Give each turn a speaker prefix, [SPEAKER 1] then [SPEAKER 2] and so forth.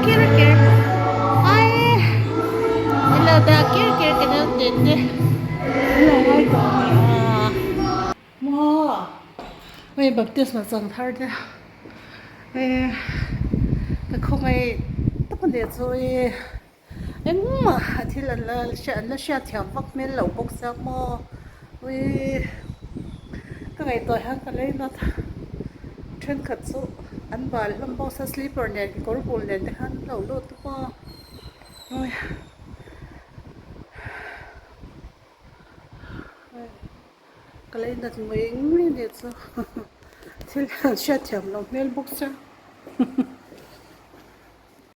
[SPEAKER 1] Kirker. Ai, ila da kirker ka daw tete. Ila ai ko ni mo. May baptisma sang thar de. Ta không ai ta còn để rồi em mà thì là sẽ theo vóc men lẩu bốc sa mò. Ui, cái ngày tôi hát cái lấy nó trên khát số ăn vào làm bao sa sleeper này cái cổ buồn này để hắn lẩu lốt to. Ui, cái lấy nó mới nghĩ để cho thì là sẽ theo lẩu men bốc sa.